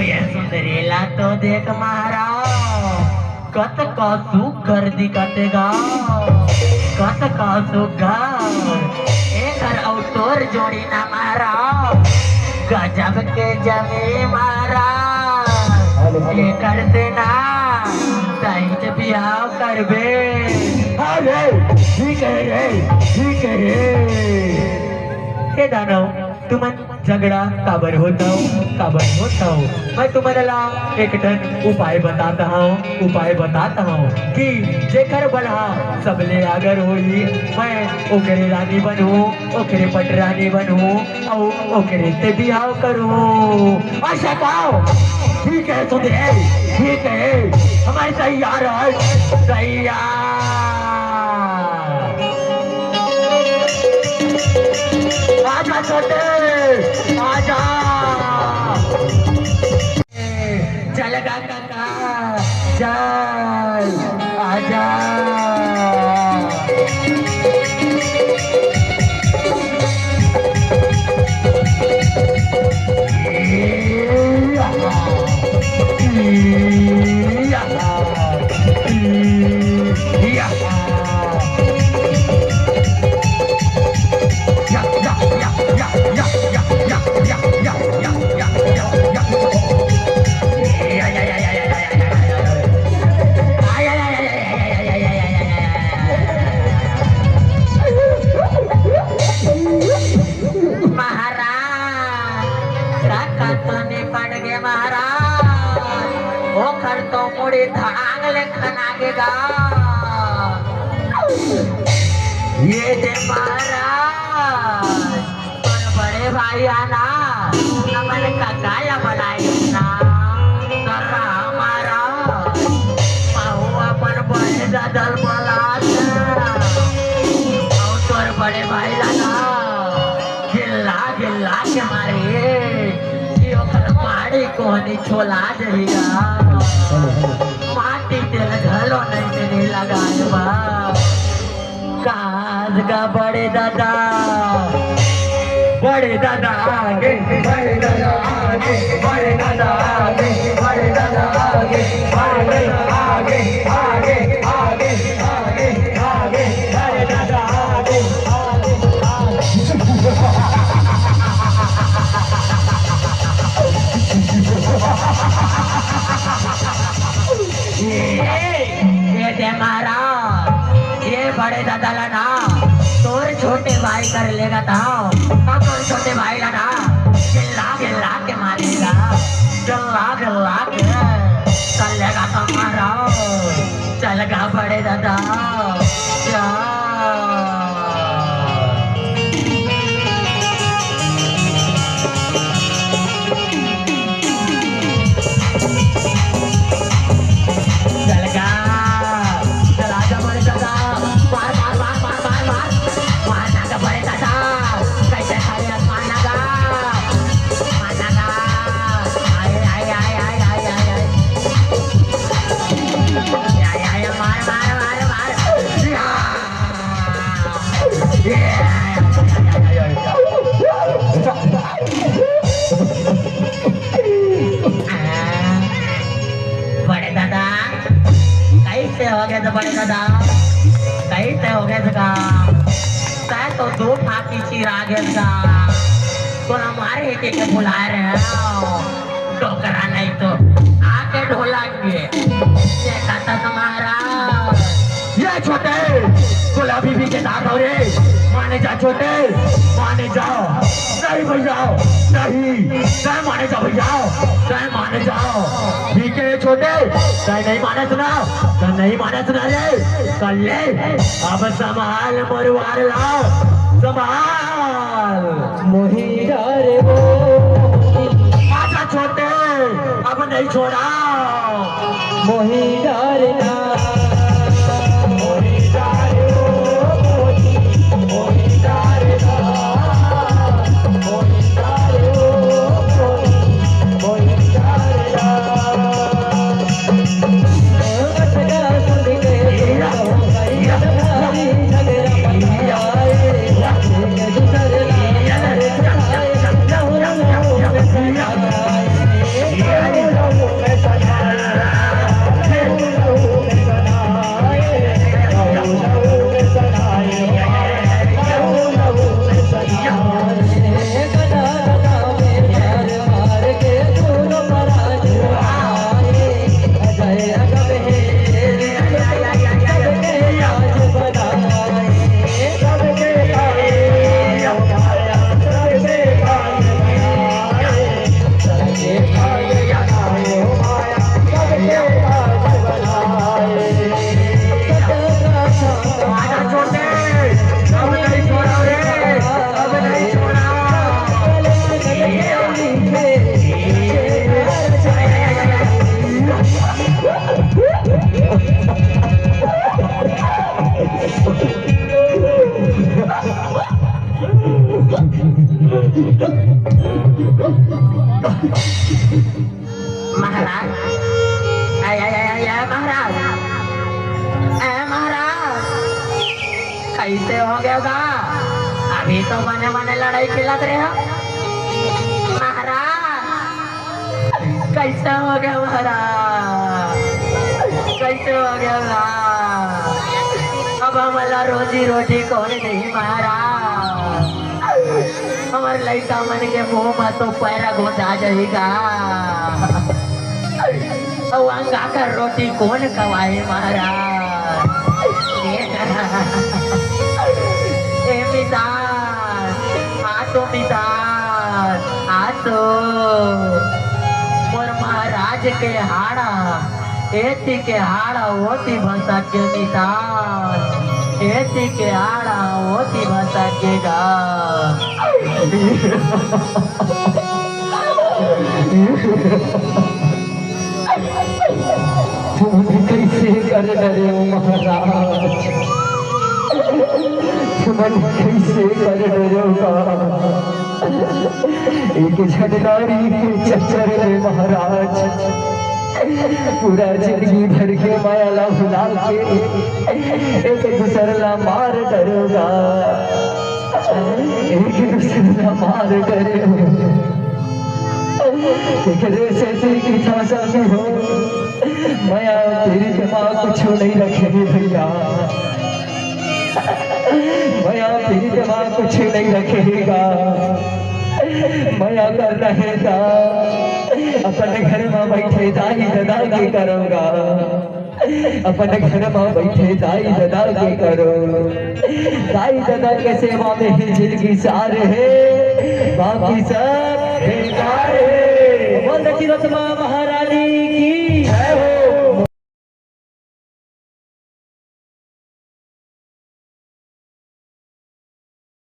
ये सुंदरीला तो देख मारा कत का सुघर दिखतेगा कत का सुघर एक और तोर जोड़ी ना मारा गजब के जमी मारा ये कर देना सही बिहाव करबे अरे ठीक है रे ठीक है रे। हे दानव तुमन झगड़ा काबर होता हूँ मैं तुम्हारा एक टन उपाय बताता हूँ कि जेकर बना सबले अगर होई मैं ओकरे रानी बनूं ओकरे पटरानी बनूं और ओकरे से बिहाव करूं। अच्छा कहो ठीक है तो दे ठीक है हमारे तैयार है तैयार आजा छोटे आजा चल काका चल आजा मुड़ी धांग ले खनागेगा ये दे महाराज पर बड़े भाई आना नमन का गाया बनाई ना नरा हमारा पाहु अपन बड़े दल बलात और तोर बड़े भाई लाना गिल्ला गिल्ला के मारे ये ओकर मारी कोहनी छोला देगा माटी तेल घलो नहीं लगाए बा काज का बड़े दादा आगे बड़े दादा आगे बड़े दादा आगे बड़े दादा आगे बड़े दादा आगे आगे आगे आगे आगे बड़े दादा आगे ये महाराज ये बड़े दादा लाना तोर छोटे भाई कर लेगा था तोर छोटे भाई लाना गिल्ला के मारेगा गिल्ला के चलेगा तुम्हारा चलेगा बड़े दादा बड़े दादा कैसे हो गए तो दो फाकी चिरा गया तो हमारे एक बुला रहे हैं डोकरा नहीं तो आके ढोलाएंगे देखा था तुम्हारा ये छोटे गुलाबी भी के दांत हो रे माने जा छोटे माने जाओ नहीं भैया नहीं माने जाओ भैया नहीं माने जाओ ठीक है छोटे नहीं माने सुना रे कल ले अब संभाल मरवार लाओ संभाल मोहिरा रे वो आजा छोटे अब नहीं छोड़ा मोहिरा रे ना Yeah. महाराज महाराज महाराज कैसे हो गया होगा? अभी तो बने बने लड़ाई खिलाते रहे हो महाराज। कैसे हो गया महाराज? कैसे हो गया अब हमारा रोजी रोटी कौन नहीं महाराज? हमारे लड़का मन के मुंह में तो पैरा घोटा जाएगा। अंगा का रोटी कौन खवाए महाराज? मिजान आतो मिजान आतो मोर महाराज के हाड़ा एती के हाड़ा होती भाषा के मिजान एती के हाड़ा होती भाषा के गा। तुम कैसे कर डरे हो महाराज? तुम कैसे कर डरे हो? एक झटनारी के चक्कर में महाराज पूरा जिंदगी भर के मायाला भुला के एक दूसरा मार डरोगा। एक दूसरा मार डरे की थासा में हो माया तेरी दिमाग कुछ नहीं रखेगी भैया। माया तेरी दिमाग कुछ नहीं रखेगा। माया कर रहेगा अपने घर में बैठे दाई ददा के करूँगा। अपने घर में बैठे दाई ददा के करो। दाई ददा के सेवा में ही जिंदगी सारे है बाकी सब बेकार है। बोल दक्षिण महारानी